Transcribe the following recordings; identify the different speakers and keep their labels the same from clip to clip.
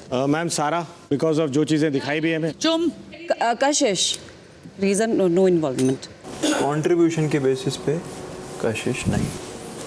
Speaker 1: Ma'am सारा, because of जो चीज़ें दिखाई भी हमें।
Speaker 2: चुम।
Speaker 3: कशिश, रीजन नो इन्वॉल्वमेंट।
Speaker 4: कंट्रीब्यूशन के बेसिस पे कशिश नहीं।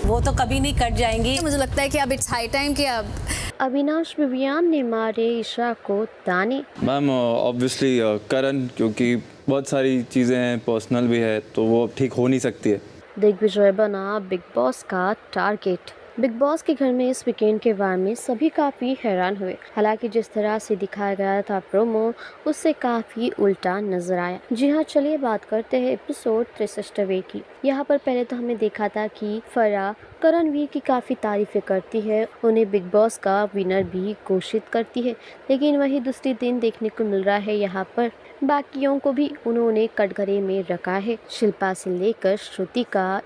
Speaker 5: वो तो कभी नहीं कट जाएंगी। मुझे लगता है कि अब इट्स हाई टाइम कि अब
Speaker 6: अविनाश विवियान ने मारे ईशा को ताने।
Speaker 4: मैम ऑब्वियसली करण, क्योंकि बहुत सारी चीज़ें हैं, पर्सनल भी है, तो वो अब ठीक हो नहीं सकती है।
Speaker 6: दिग्विजय बना बिग बॉस का टारगेट। बिग बॉस के घर में इस वीकेंड के वार में सभी काफी हैरान हुए। हालांकि जिस तरह से दिखाया गया था प्रोमो, उससे काफी उल्टा नजर आया। जी हाँ, चलिए बात करते हैं एपिसोड 63 की। यहाँ पर पहले तो हमने देखा था कि फराह करणवीर की काफी तारीफें करती है, उन्हें बिग बॉस का विनर भी घोषित करती है। लेकिन वही दूसरी दिन देखने को मिल रहा है यहाँ पर बाकियों को भी उन्होंने कटघरे में रखा है। शिल्पा से लेकर श्रुतिका,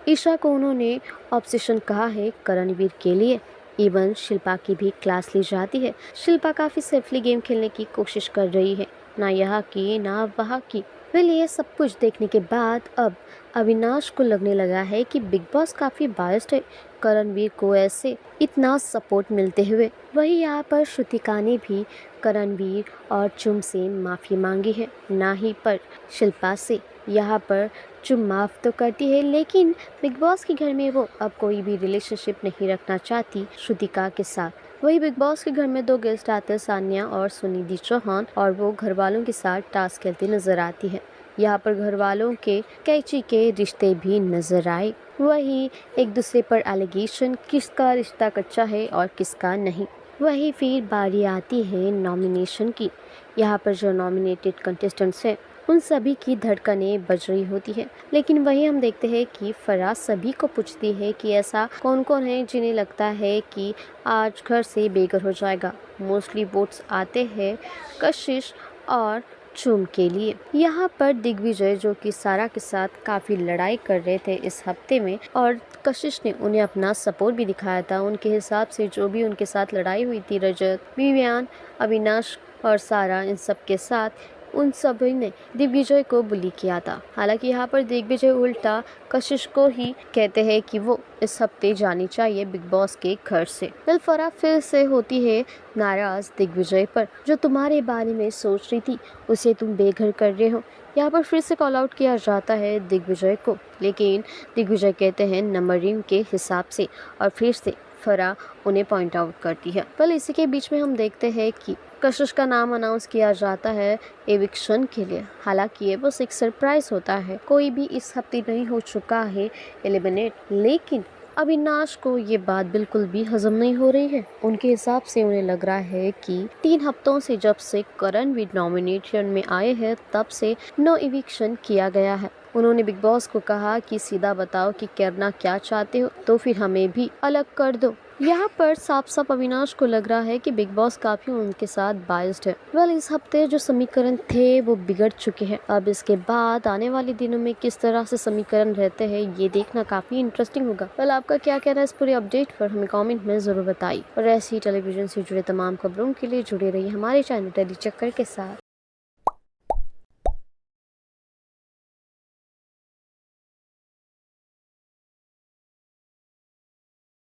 Speaker 6: ईशा को उन्होंने ऑब्सेशन कहा है करणवीर के लिए। इवन शिल्पा की भी क्लास ली जाती है। शिल्पा काफी सेफली गेम खेलने की कोशिश कर रही है, ना यहाँ की ना वहाँ की। वेल, ये सब कुछ देखने के बाद अब अविनाश को लगने लगा है कि बिग बॉस काफी बायस्ड है करणवीर को ऐसे इतना सपोर्ट मिलते हुए। वही यहाँ पर श्रुतिका ने भी करणवीर और चुम से माफ़ी मांगी है, ना ही पर शिल्पा से। यहाँ पर चुम माफ़ तो करती है, लेकिन बिग बॉस के घर में वो अब कोई भी रिलेशनशिप नहीं रखना चाहती श्रुतिका के साथ। वही बिग बॉस के घर में 2 गेस्ट आते हैं, सान्या और सुनिधि चौहान, और वो घर वालों के साथ टास्क खेलती नजर आती है। यहाँ पर घर वालों के कैची के रिश्ते भी नजर आए। वही एक दूसरे पर एलिगेशन, किसका रिश्ता कच्चा है और किसका नहीं। वही फिर बारी आती है नॉमिनेशन की। यहाँ पर जो नॉमिनेटेड कंटेस्टेंट्स हैं उन सभी की धड़कनें बज रही होती है। लेकिन वही हम देखते हैं कि फराह सभी को पूछती है कि ऐसा कौन कौन है जिन्हें लगता है कि आज घर से बेघर हो जाएगा। मोस्टली वोट्स आते हैं कशिश और चुम के लिए। यहाँ पर दिग्विजय, जो कि सारा के साथ काफ़ी लड़ाई कर रहे थे इस हफ्ते में, और कशिश ने उन्हें अपना सपोर्ट भी दिखाया था। उनके हिसाब से जो भी उनके साथ लड़ाई हुई थी, रजत, विवियान, अविनाश और सारा, इन सब के साथ उन सभी ने दिग्विजय को बुली किया था। हालांकि यहाँ पर दिग्विजय उल्टा कशिश को ही कहते हैं कि वो इस हफ्ते जानी चाहिए बिग बॉस के घर से। फिर फराह फिर से होती है नाराज दिग्विजय पर, जो तुम्हारे बारे में सोच रही थी उसे तुम बेघर कर रहे हो। यहाँ पर फिर से कॉल आउट किया जाता है दिग्विजय को, लेकिन दिग्विजय कहते हैं नंबरिंग के हिसाब से, और फिर से फराह उन्हें पॉइंट आउट करती है। पर इसी के बीच में हम देखते हैं कि कशिश का नाम अनाउंस किया जाता है एविक्शन के लिए। हालांकि ये बस एक सरप्राइज होता है, कोई भी इस हफ्ते नहीं हो चुका है एलिमिनेट। लेकिन अविनाश को ये बात बिल्कुल भी हजम नहीं हो रही है। उनके हिसाब से उन्हें लग रहा है कि 3 हफ्तों से जब से करणवीर नॉमिनेशन में आए हैं तब से नो एविक्शन किया गया है। उन्होंने बिग बॉस को कहा कि सीधा बताओ कि करना क्या चाहते हो, तो फिर हमें भी अलग कर दो। यहाँ पर साफ साफ अविनाश को लग रहा है कि बिग बॉस काफी उनके साथ बायस्ड है। वेल, इस हफ्ते जो समीकरण थे वो बिगड़ चुके हैं। अब इसके बाद आने वाले दिनों में किस तरह से समीकरण रहते हैं ये देखना काफी इंटरेस्टिंग होगा। वेल, आपका क्या कहना है इस पूरे अपडेट पर, हमें कमेंट में जरूर बताइए। और ऐसी टेलीविजन से जुड़े तमाम खबरों के लिए जुड़े रहिए हमारे चैनल टेली चक्कर के साथ।